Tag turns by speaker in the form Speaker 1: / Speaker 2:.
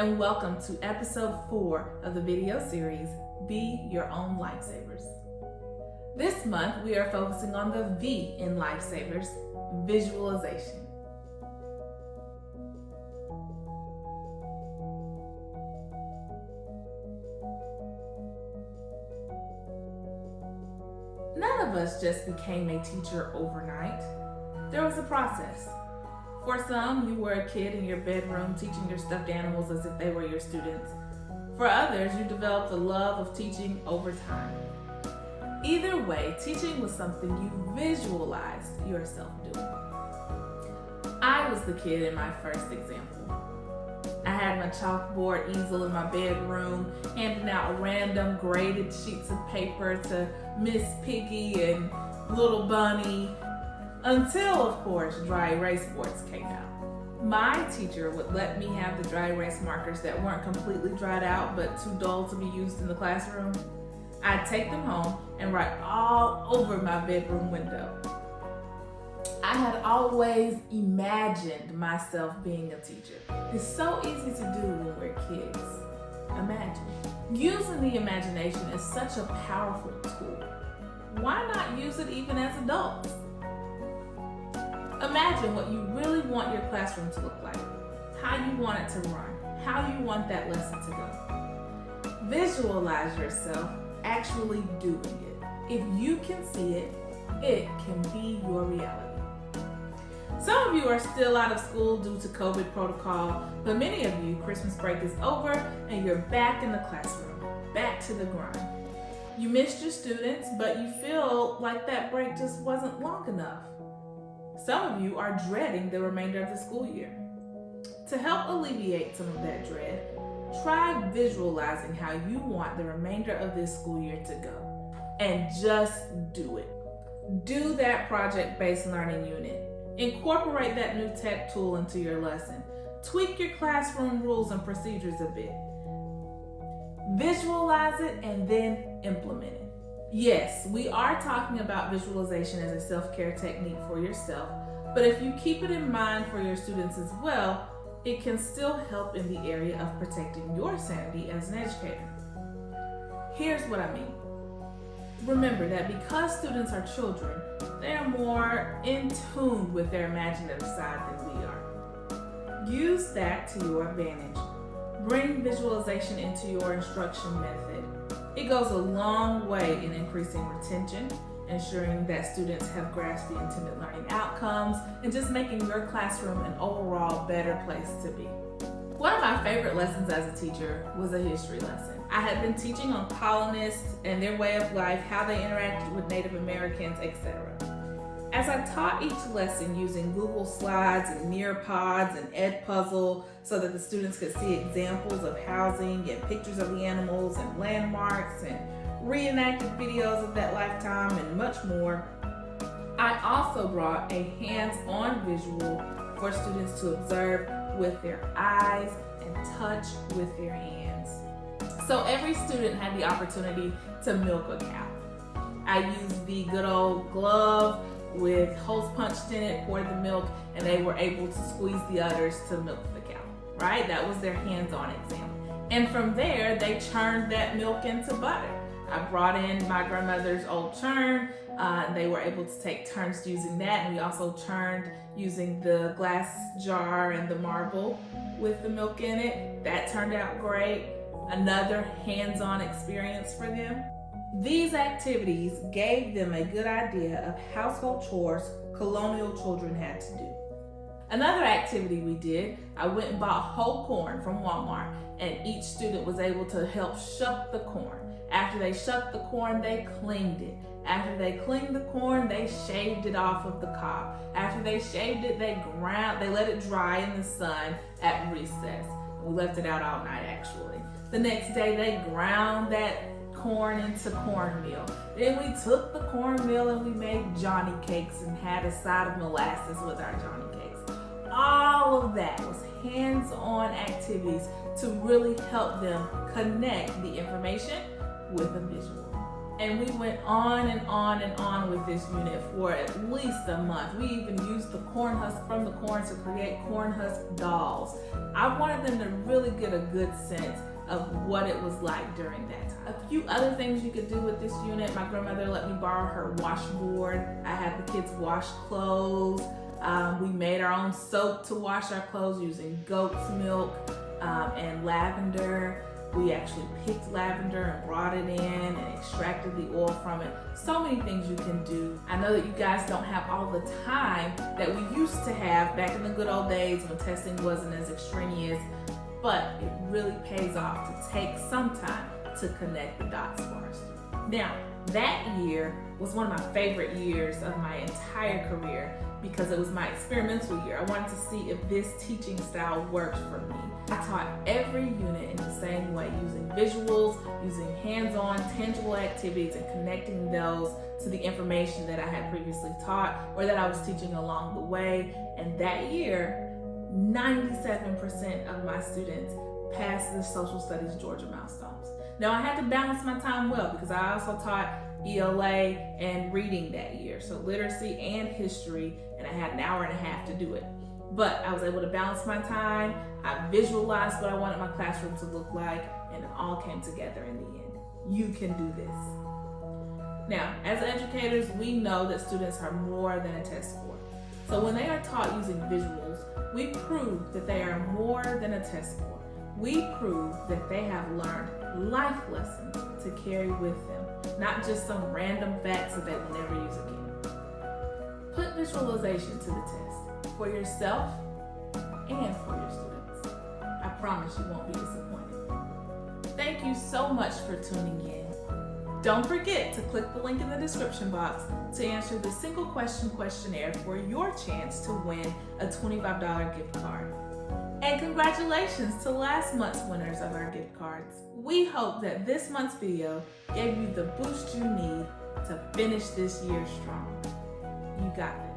Speaker 1: and welcome to episode 4 of the video series, Be Your Own Lifesavers. This month, we are focusing on the V in Lifesavers, visualization. None of us just became a teacher overnight. There was a process. For some, you were a kid in your bedroom teaching your stuffed animals as if they were your students. For others, you developed a love of teaching over time. Either way, teaching was something you visualized yourself doing. I was the kid in my first example. I had my chalkboard easel in my bedroom, handing out random graded sheets of paper to Miss Piggy and Little Bunny, until, of course, dry erase boards came out. My teacher would let me have the dry erase markers that weren't completely dried out but too dull to be used in the classroom. I'd take them home and write all over my bedroom window. I had always imagined myself being a teacher. It's so easy to do when we're kids. Imagine. Using the imagination is such a powerful tool. Why not use it even as adults? Imagine what you really want your classroom to look like, how you want it to run, how you want that lesson to go. Visualize yourself actually doing it. If you can see it, it can be your reality. Some of you are still out of school due to COVID protocol, but many of you, Christmas break is over and you're back in the classroom, back to the grind. You missed your students, but you feel like that break just wasn't long enough. Some of you are dreading the remainder of the school year. To help alleviate some of that dread, try visualizing how you want the remainder of this school year to go, and just do it. Do that project-based learning unit. Incorporate that new tech tool into your lesson. Tweak your classroom rules and procedures a bit. Visualize it and then implement it. Yes, we are talking about visualization as a self-care technique for yourself, but if you keep it in mind for your students as well, it can still help in the area of protecting your sanity as an educator. Here's what I mean. Remember that because students are children, they are more in tune with their imaginative side than we are. Use that to your advantage. Bring visualization into your instruction method. It goes a long way in increasing retention, ensuring that students have grasped the intended learning outcomes, and just making your classroom an overall better place to be. One of my favorite lessons as a teacher was a history lesson. I had been teaching on colonists and their way of life, how they interacted with Native Americans, etc. As I taught each lesson using Google Slides and Nearpods and Edpuzzle so that the students could see examples of housing and pictures of the animals and landmarks and reenacted videos of that lifetime and much more, I also brought a hands-on visual for students to observe with their eyes and touch with their hands. So every student had the opportunity to milk a cow. I used the good old glove with holes punched in it, poured the milk, and they were able to squeeze the udders to milk the cow, right? That was their hands-on example. And from there, they churned that milk into butter. I brought in my grandmother's old churn. They were able to take turns using that, and we also churned using the glass jar and the marble with the milk in it. That turned out great. Another hands-on experience for them. These activities gave them a good idea of household chores colonial children had to do. Another activity we did, I went and bought whole corn from Walmart, and each student was able to help shuck the corn. After they shucked the corn, they cleaned it. After they cleaned the corn, they shaved it off of the cob. After they shaved it, they let it dry in the sun at recess. We left it out all night, actually. The next day, they ground that corn into cornmeal. Then we took the cornmeal and we made Johnny cakes and had a side of molasses with our Johnny cakes. All of that was hands-on activities to really help them connect the information with a visual. And we went on and on and on with this unit for at least a month. We even used the corn husk from the corn to create corn husk dolls. I wanted them to really get a good sense of what it was like during that time. A few other things you could do with this unit. My grandmother let me borrow her washboard. I had the kids wash clothes. We made our own soap to wash our clothes using goat's milk and lavender. We actually picked lavender and brought it in and extracted the oil from it. So many things you can do. I know that you guys don't have all the time that we used to have back in the good old days when testing wasn't as extraneous, but it really pays off to take some time to connect the dots for us. Now, that year was one of my favorite years of my entire career because it was my experimental year. I wanted to see if this teaching style worked for me. I taught every unit in the same way, using visuals, using hands-on, tangible activities, and connecting those to the information that I had previously taught or that I was teaching along the way. And that year, 97% of my students passed the social studies Georgia milestones. Now I had to balance my time well because I also taught ELA and reading that year, so literacy and history, and I had an hour and a half to do it. But I was able to balance my time. I visualized what I wanted my classroom to look like, and it all came together in the end. You can do this. Now, as educators, we know that students are more than a test score. So when they are taught using visuals, we prove that they are more than a test score. We prove that they have learned life lessons to carry with them, not just some random facts that they will never use again. Put visualization to the test for yourself and for your students. I promise you won't be disappointed. Thank you so much for tuning in. Don't forget to click the link in the description box to answer the single question questionnaire for your chance to win a $25 gift card. And congratulations to last month's winners of our gift cards. We hope that this month's video gave you the boost you need to finish this year strong. You got this.